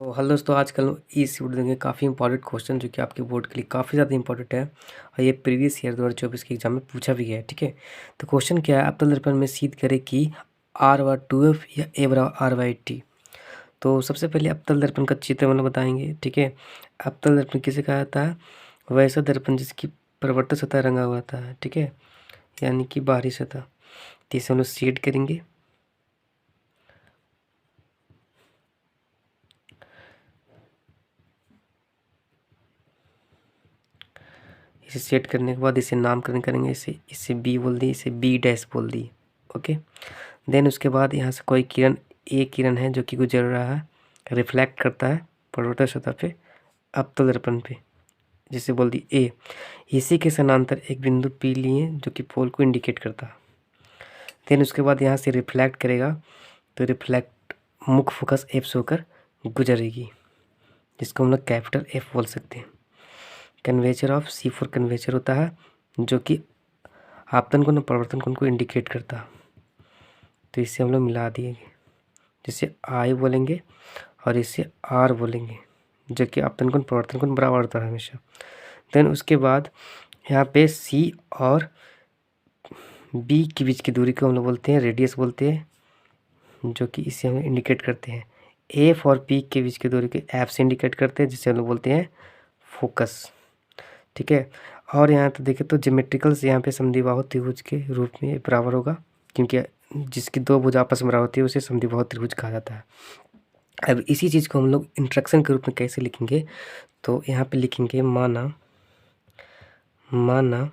तो हेलो दोस्तों, आजकल इस वीडियो देंगे काफ़ी इंपॉर्टेंट क्वेश्चन जो कि आपके बोर्ड के लिए काफ़ी ज़्यादा इंपॉर्टेंट है और ये प्रीवियस ईयर 2024 के एग्जाम में पूछा भी गया है। ठीक है, तो क्वेश्चन क्या है, अवतल दर्पण में सिद्ध करें कि R/2F या A/R/T। तो सबसे पहले अवतल दर्पण का चित्र मतलब बताएंगे। ठीक है, अवतल दर्पण किसे कहा जाता है? वैसा दर्पण जिसकी परिवर्तक सतह रंगा हुआ था। ठीक है, यानी कि बाहरी सतह। तो इसे हम लोग शेड करेंगे। इसे सेट करने के बाद इसे नामकरण करेंगे। इसे इसे बी बोल दी, इसे बी डैश बोल दी। ओके, देन उसके बाद यहाँ से कोई किरण, ए किरण है जो कि गुजर रहा है, रिफ्लेक्ट करता है परावर्तक सतह पे अवतल दर्पण पे, जिसे बोल दी ए। इसी के समानांतर एक बिंदु पी लिए जो कि पोल को इंडिकेट करता है। देन उसके बाद यहाँ से रिफ्लेक्ट करेगा, तो रिफ्लेक्ट मुख्य फोकस एफ से होकर गुजरेगी, जिसको हम लोग कैपिटल एफ बोल सकते हैं। कन्वेचर ऑफ C4 कन्वेचर होता है जो कि आपतन कोण और परावर्तन कोण को इंडिकेट करता है। तो इससे हम लोग मिला दिए, जिसे आई बोलेंगे और इसे आर बोलेंगे, जो कि आपतन कोण परावर्तन कोण बराबर होता है हमेशा। देन उसके बाद यहाँ पे सी और बी के बीच की दूरी को हम लोग बोलते हैं रेडियस बोलते हैं, जो कि इसे हम इंडिकेट करते हैं। एफ और पी के बीच की दूरी को एफ से इंडिकेट करते हैं, जिसे हम लोग बोलते हैं फोकस। ठीक है, और यहाँ तो देखें तो ज्योमेट्रिकल से यहाँ पे समद्विबाहु त्रिभुज के रूप में बराबर होगा, क्योंकि जिसकी दो भुज आपस में बराबर होती है उसे समद्विबाहु त्रिभुज कहा जाता है। अब इसी चीज़ को हम लोग इंट्रैक्शन के रूप में कैसे लिखेंगे, तो यहाँ पे लिखेंगे माना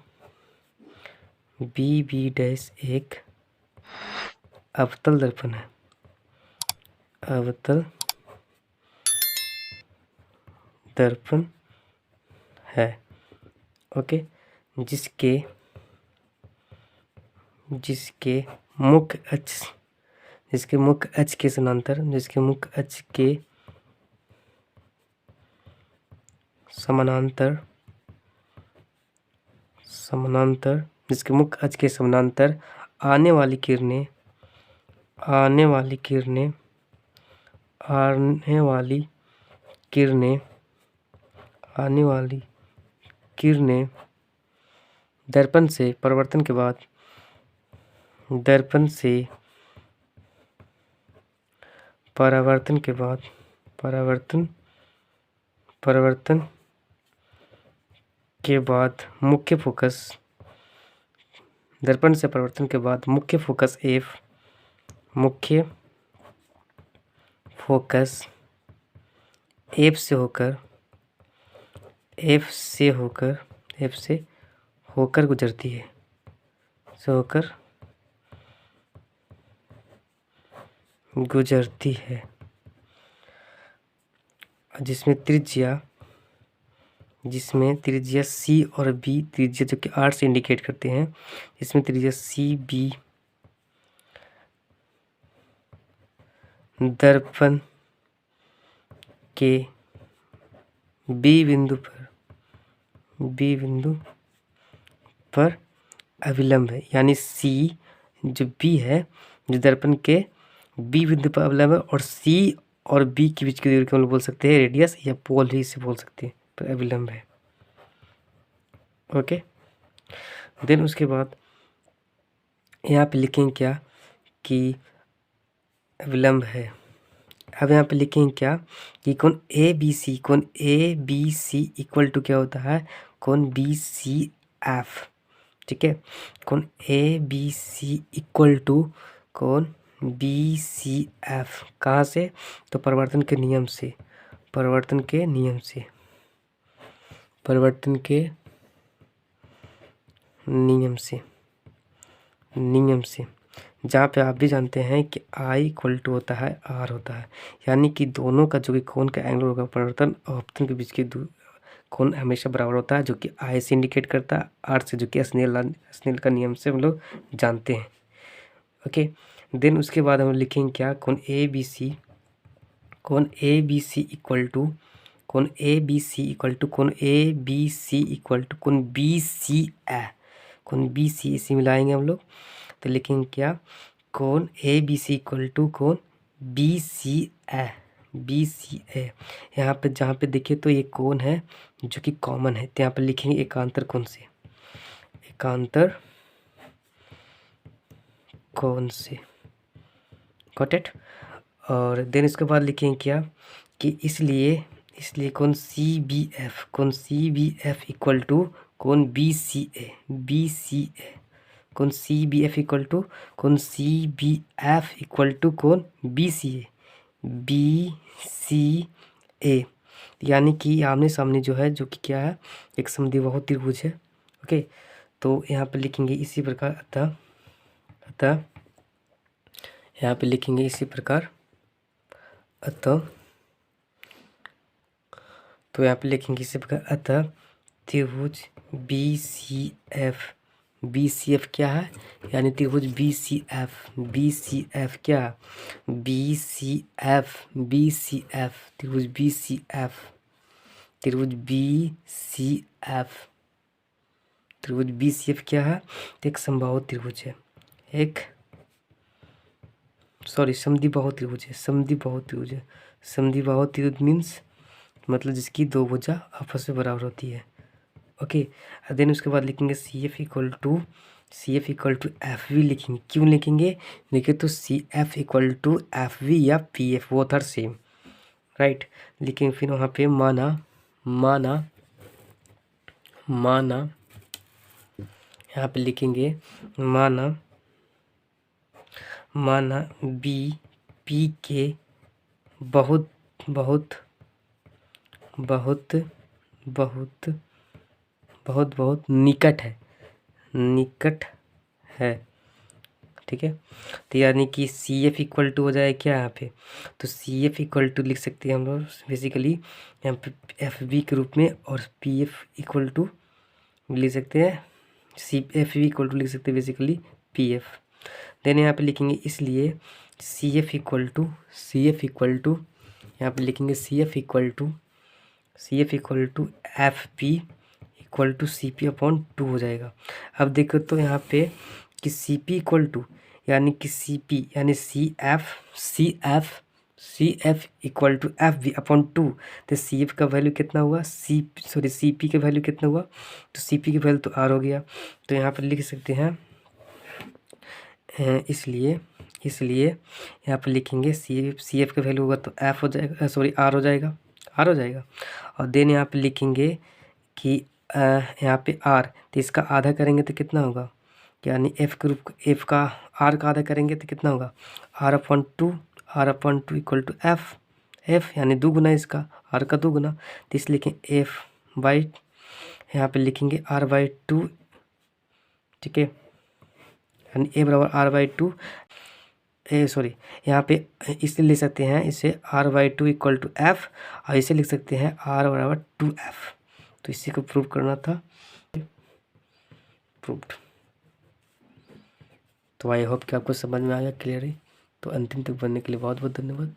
बी डैश एक अवतल दर्पण है, अवतल दर्पण है। ओके, जिसके मुख्य अक्ष के समानांतर जिसके मुख्य अक्ष के समानांतर आने वाली किरणें दर्पण से परावर्तन के बाद मुख्य फोकस एफ से होकर गुजरती है, जिसमें त्रिज्या सी और बी, त्रिज्या जो कि आर से इंडिकेट करते हैं, इसमें त्रिज्या सी बी दर्पण के बी बिंदु पर अविलंब है, यानी सी जो बी है जो दर्पण के बी बिंदु पर अविलंब है, और सी और बी के बीच की दूरी को हम बोल सकते हैं रेडियस, या पोल ही इसे बोल सकते हैं, पर अविलंब है। ओके, देन उसके बाद यहाँ पे लिखेंगे क्या कि अविलंब है। अब यहाँ पे लिखेंगे क्या कि कोण A B C equal to क्या होता है, कोण बी सी एफ। ठीक है, कोण A B C equal to कोण बी सी एफ। कहाँ से? तो परिवर्तन के नियम से जहाँ पे आप भी जानते हैं कि I इक्वल टू होता है R होता है, यानी कि दोनों का जो कि कोण का एंगल होगा परिवर्तन और अपतन के बीच की कोण हमेशा बराबर होता है, जो कि I से इंडिकेट करता है, R से, जो कि स्नेल का नियम से हम लोग जानते हैं। ओके, देन उसके बाद हम लिखेंगे क्या, कोण A B C equal to कोण बी सी इसे मिलाएंगे हम लोग, तो लिखेंगे क्या, कोण A B C equal to कोण बी सी BCA। यहाँ पे जहाँ पे देखिए तो ये कोण है जो कि कॉमन है, तो यहाँ पे लिखेंगे एकांतर कोण से, एकांतर कोण से, गॉट इट। और देन इसके बाद लिखेंगे क्या कि इसलिए कोण CBF, कोण CBF इक्वल टू कोण BCA, BCA, कोण CBF इक्वल टू कोण CBF इक्वल टू कोण BCA, BCA। यानी कि आमने सामने जो है, जो कि क्या है, एक समद्विबाहु त्रिभुज है। ओके, तो यहाँ पे लिखेंगे इसी प्रकार, अतः यहाँ पे लिखेंगे इसी प्रकार, अतः, तो यहाँ पे लिखेंगे इसी प्रकार, अतः त्रिभुज BCF क्या है, यानी त्रिभुज BCF क्या है, BCF त्रिभुज BCF क्या है, तो एक समबाहु त्रिभुज है, समद्विबाहु त्रिभुज है, समद्विबाहु त्रिभुज मीन्स मतलब जिसकी दो भुजा आपस में बराबर होती है। ओके, देन उसके बाद लिखेंगे CF इक्वल टू FV लिखेंगे। क्यों लिखेंगे, देखिए तो CF इक्वल टू FV या PF both are same, right. लेकिन फिर वहाँ पे माना यहाँ पे लिखेंगे माना BP के बहुत निकट है, ठीक है। तो यानी कि CF इक्वल टू हो जाए क्या यहाँ पे, तो CF इक्वल टू लिख सकते हैं हम लोग बेसिकली यहाँ पे FB के रूप में, और PF इक्वल टू लिख सकते हैं, FV इक्वल टू लिख सकते हैं बेसिकली PF। देन यहाँ पे लिखेंगे इसलिए CF इक्वल टू यहाँ पे लिखेंगे CF equal to FP equal to CP upon 2 हो जाएगा। अब देखो तो यहाँ पे कि CP इक्वल टू यानी कि CP यानी CF equal to FB upon 2, तो CF का वैल्यू कितना हुआ, CP का वैल्यू कितना हुआ, तो CP की वैल्यू तो R हो गया। तो यहाँ पर लिख सकते हैं इसलिए यहाँ पर लिखेंगे CF का वैल्यू होगा तो F हो जाएगा, R हो जाएगा, और देन यहाँ पे लिखेंगे कि यहाँ पे R, तो इसका आधा करेंगे तो कितना होगा, यानी F का R का आधा करेंगे तो कितना होगा, R upon two equal to F यानी दुगुना इसका, R का दुगुना, तो इसलिए लिखें F बाई, यहाँ पे लिखेंगे R/2, ठीक है, यानी A बराबर R/2, यहाँ पे इसलिए ले सकते हैं इसे R/2 इक्वल टू F, और इसे लिख सकते हैं R बराबर 2F। तो इसी को प्रूव करना था, प्रूव्ड। तो आई होप कि आपको समझ में आ गया क्लियरली। तो अंतिम तक बनने के लिए बहुत बहुत धन्यवाद।